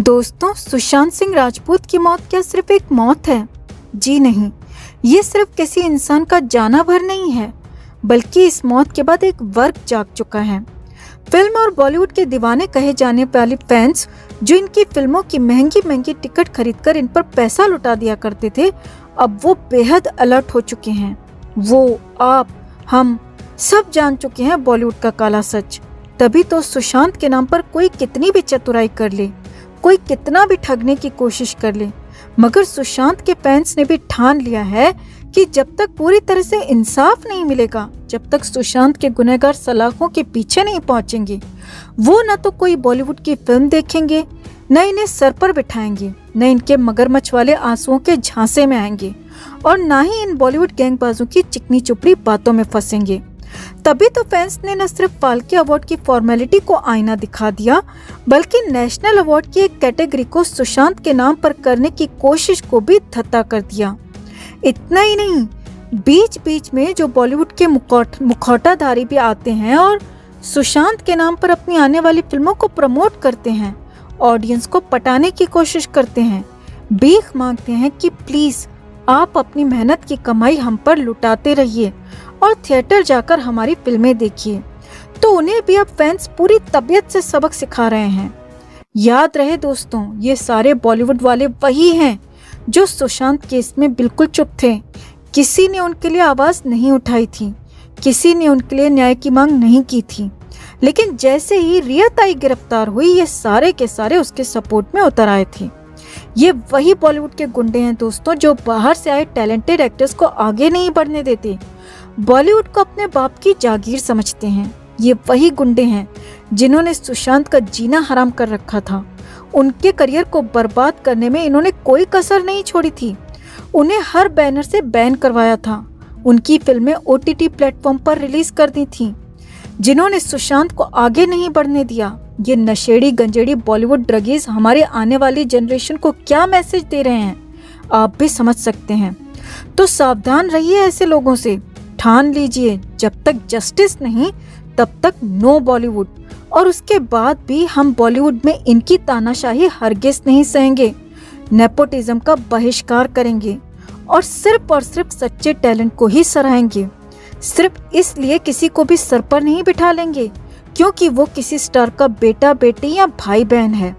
दोस्तों, सुशांत सिंह राजपूत की मौत क्या सिर्फ एक मौत है? जी नहीं, ये सिर्फ किसी इंसान का जाना भर नहीं है, बल्कि इस मौत के बाद एक वर्ग जाग चुका है। फिल्म और बॉलीवुड के दीवाने कहे जाने वाले फैंस जो इनकी फिल्मों की महंगी महंगी टिकट खरीदकर इन पर पैसा लुटा दिया करते थे, अब वो बेहद अलर्ट हो चुके हैं। वो, आप, हम सब जान चुके हैं बॉलीवुड का काला सच। तभी तो सुशांत के नाम पर कोई कितनी भी चतुराई कर ले, कोई कितना भी ठगने की कोशिश कर ले, मगर सुशांत के फैंस ने भी ठान लिया है कि जब तक पूरी तरह से इंसाफ नहीं मिलेगा, जब तक सुशांत के गुनहगार सलाखों के पीछे नहीं पहुंचेंगे, वो न तो कोई बॉलीवुड की फिल्म देखेंगे, न इन्हें सर पर बिठाएंगे, न इनके मगरमच्छ वाले आंसुओं के झांसे में आएंगे, और न ही इन बॉलीवुड गैंगबाजों की चिकनी चुपड़ी बातों में फंसेंगे। तभी तो फैंस ने न सिर्फ फाल्के अवार्ड की फॉर्मेलिटी को आईना दिखा दिया, बल्कि नेशनल अवार्ड की एक कैटेगरी को सुशांत के नाम पर करने की कोशिश को भी धत्ता कर दिया। इतना ही नहीं, बीच बीच में जो बॉलीवुड के मुखौटाधारी भी आते हैं और सुशांत के नाम पर अपनी आने वाली फिल्मों को प्रमोट करते हैं, ऑडियंस को पटाने की कोशिश करते हैं, भीख मांगते हैं कि प्लीज आप अपनी मेहनत की कमाई हम पर लुटाते रहिए और थिएटर जाकर हमारी फिल्में देखिए। तो उन्हें भी अब फैंस पूरी तबीयत से सबक सिखा रहे हैं। याद रहे दोस्तों, ये सारे बॉलीवुड वाले वही हैं जो सुशांत केस में बिल्कुल चुप थे। किसी ने उनके लिए आवाज नहीं उठाई थी, किसी ने उनके लिए न्याय की मांग नहीं की थी, लेकिन जैसे ही रिया ताई गिरफ्तार हुई, ये सारे के सारे उसके सपोर्ट में उतर आए थे। ये वही बॉलीवुड के गुंडे हैं दोस्तों, जो बाहर से आए टैलेंटेड एक्टर्स को आगे नहीं बढ़ने देते, बॉलीवुड को अपने बाप की जागीर समझते हैं। ये वही गुंडे हैं जिन्होंने सुशांत का जीना हराम कर रखा था। उनके करियर को बर्बाद करने में इन्होंने कोई कसर नहीं छोड़ी थी। उन्हें हर बैनर से बैन करवाया था, उनकी फिल्में OTT प्लेटफॉर्म पर रिलीज कर दी थी। जिन्होंने सुशांत को आगे नहीं बढ़ने दिया। ये नशेड़ी गंजेड़ी बॉलीवुड ड्रगीज हमारे आने वाली जनरेशन को क्या मैसेज दे रहे हैं, आप भी समझ सकते हैं। तो सावधान रहिए ऐसे लोगों से। ठान लीजिए, जब तक जस्टिस नहीं तब तक नो बॉलीवुड। और उसके बाद भी हम बॉलीवुड में इनकी तानाशाही हरगिज नहीं सहेंगे। नेपोटिज्म का बहिष्कार करेंगे और सिर्फ सच्चे टैलेंट को ही सराहेंगे। सिर्फ इसलिए किसी को भी सर पर नहीं बिठा लेंगे क्योंकि वो किसी स्टार का बेटा, बेटी या भाई बहन है।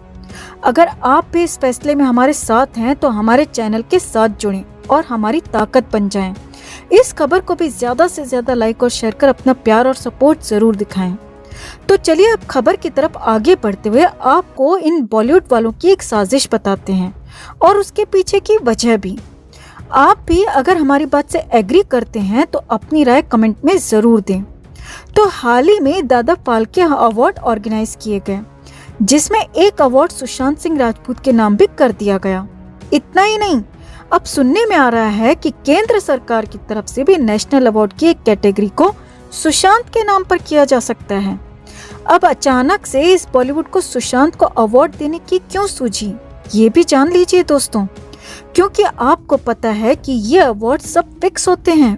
अगर आप भी इस फैसले में हमारे साथ हैं तो हमारे चैनल के साथ जुड़ें और हमारी ताकत बन जाएं। इस खबर को भी ज्यादा से ज्यादा लाइक और शेयर कर अपना प्यार और सपोर्ट जरूर दिखाएं। तो चलिए अब खबर की तरफ आगे बढ़ते हुए आपको इन बॉलीवुड वालों की एक साजिश बताते हैं और उसके पीछे की वजह भी। आप भी अगर हमारी बात से एग्री करते हैं तो अपनी राय कमेंट में जरूर दें। तो हाल ही में दादा फाल्के अवार्ड ऑर्गेनाइज किए गए, जिसमें एक अवार्ड सुशांत सिंह राजपूत के नाम भी कर दिया गया। इतना ही नहीं, अब सुनने में आ रहा है कि केंद्र सरकार की तरफ से भी नेशनल अवार्ड की एक कैटेगरी को सुशांत के नाम पर किया जा सकता है। अब अचानक से इस बॉलीवुड को सुशांत को अवार्ड देने की क्यों सूझी, ये भी जान लीजिए दोस्तों। क्योंकि आपको पता है कि ये अवार्ड सब फिक्स होते हैं।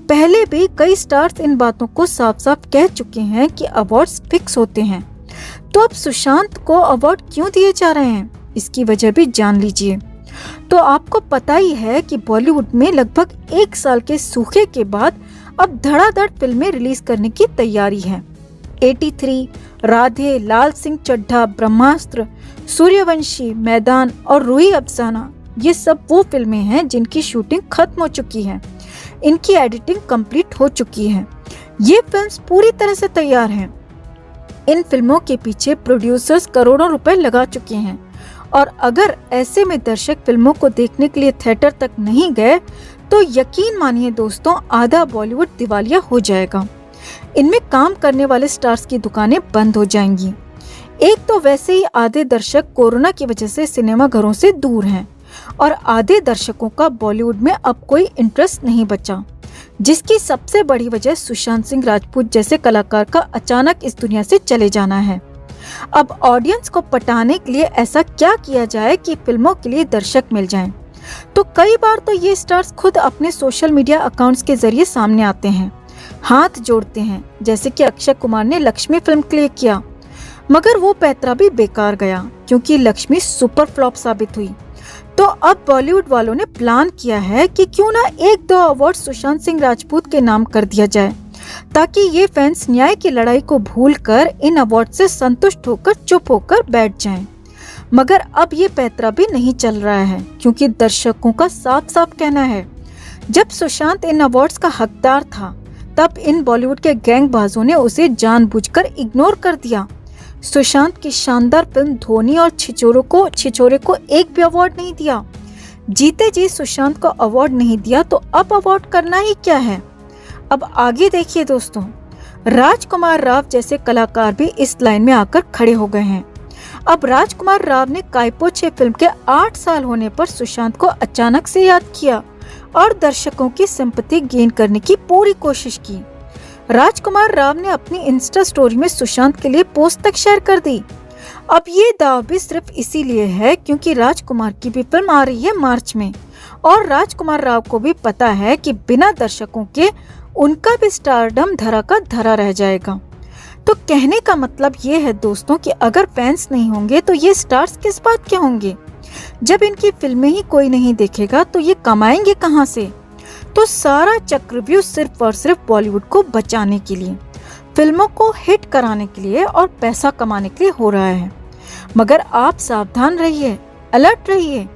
पहले भी कई स्टार्स इन बातों को साफ साफ कह चुके हैं कि अवार्ड्स फिक्स होते हैं। तो अब सुशांत को अवार्ड क्यों दिए जा रहे हैं, इसकी वजह भी जान लीजिए। तो आपको पता ही है कि बॉलीवुड में लगभग 1 साल के सूखे के बाद अब धड़ाधड़ फिल्में रिलीज करने की तैयारी है। 83, राधे, लाल सिंह चड्ढा, ब्रह्मास्त्र, सूर्यवंशी, मैदान और रूही अफसाना, ये सब वो फिल्में हैं जिनकी शूटिंग खत्म हो चुकी है। इनकी एडिटिंग कंप्लीट हो चुकी है। ये फिल्म्स पूरी तरह से तैयार हैं। इन फिल्मों के पीछे प्रोड्यूसर्स करोड़ों रुपए लगा चुके हैं और अगर ऐसे में दर्शक फिल्मों को देखने के लिए थिएटर तक नहीं गए तो यकीन मानिए दोस्तों, आधा बॉलीवुड दिवालिया हो जाएगा। इनमें काम करने वाले स्टार्स की दुकानें बंद हो जाएंगी। एक तो वैसे ही आधे दर्शक कोरोना की वजह से सिनेमा घरों से दूर हैं और आधे दर्शकों का बॉलीवुड में अब कोई इंटरेस्ट नहीं बचा, जिसकी सबसे बड़ी वजह सुशांत सिंह राजपूत जैसे कलाकार का अचानक इस दुनिया से चले जाना है। अब ऑडियंस को पटाने के लिए ऐसा क्या किया जाए कि फिल्मों के लिए दर्शक मिल जाएं। तो कई बार तो ये स्टार्स खुद अपने सोशल मीडिया अकाउंट्स के जरिए सामने आते हैं, हाथ जोड़ते हैं, जैसे कि अक्षय कुमार ने लक्ष्मी फिल्म के लिए किया। मगर वो पैतरा भी बेकार गया क्योंकि लक्ष्मी सुपर फ्लॉप साबित हुई। तो अब बॉलीवुड वालों ने प्लान किया है कि क्यों ना 1-2 अवार्ड सुशांत सिंह राजपूत के नाम कर दिया जाए, ताकि ये फैंस न्याय की लड़ाई को भूलकर इन अवार्ड से संतुष्ट होकर चुप होकर बैठ जाएं। मगर अब ये पैतरा भी नहीं चल रहा है, क्योंकि दर्शकों का साफ साफ कहना है जब सुशांत इन अवार्ड्स का हकदार था तब इन बॉलीवुड के गैंगबाजों ने उसे जानबूझकर इग्नोर कर दिया। सुशांत की शानदार फिल्म धोनी और छिछोरे को एक भी अवार्ड नहीं दिया। जीते जी सुशांत को अवार्ड नहीं दिया तो अब अवार्ड करना ही क्या है। अब आगे देखिए दोस्तों, राजकुमार राव जैसे कलाकार भी इस लाइन में आकर खड़े हो गए हैं। अब राजकुमार राव ने कायपोचे फिल्म के 8 साल होने पर सुशांत को अचानक से याद किया और दर्शकों की सिंपैथी गेन करने की पूरी कोशिश की। राजकुमार राव ने अपनी इंस्टा स्टोरी में सुशांत के लिए पोस्ट तक शेयर कर दी। अब ये दाव भी सिर्फ इसीलिए है क्योंकि राजकुमार की भी फिल्म आ रही है मार्च में और राजकुमार राव को भी पता है कि बिना दर्शकों के उनका भी स्टारडम धरा का धरा रह जाएगा। तो कहने का मतलब ये है दोस्तों कि अगर फैंस नहीं होंगे तो ये स्टार्स किस बात के होंगे। जब इनकी फिल्में ही कोई नहीं देखेगा तो ये कमाएंगे कहाँ से। तो सारा चक्रव्यूह सिर्फ और सिर्फ बॉलीवुड को बचाने के लिए, फिल्मों को हिट कराने के लिए और पैसा कमाने के लिए हो रहा है। मगर आप सावधान रहिए, अलर्ट रहिए।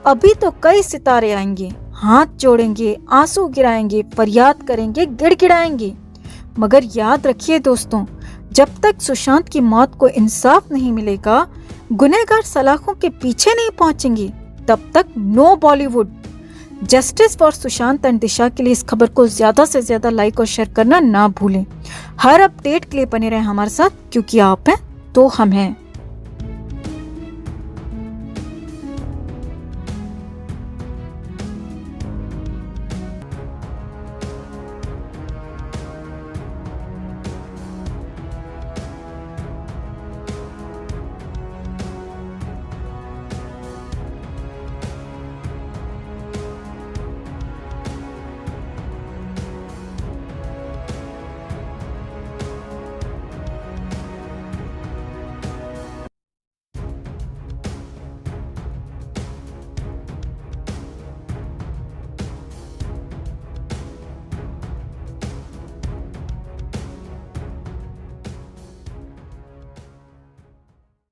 अभी तो कई सितारे आएंगे, हाथ जोड़ेंगे, आंसू गिराएंगे, फरियाद करेंगे, गिड़गिड़ाएंगे। मगर याद रखिए दोस्तों, जब तक सुशांत की मौत को इंसाफ नहीं मिलेगा, गुनहगार सलाखों के पीछे नहीं पहुंचेंगे, तब तक no Bollywood. Justice for Sushant and Disha के लिए इस खबर को ज्यादा से ज्यादा लाइक और शेयर करना ना भूलें। हर अपडेट के लिए बने रहें हमारे साथ, क्योंकि आप हैं तो हम हैं।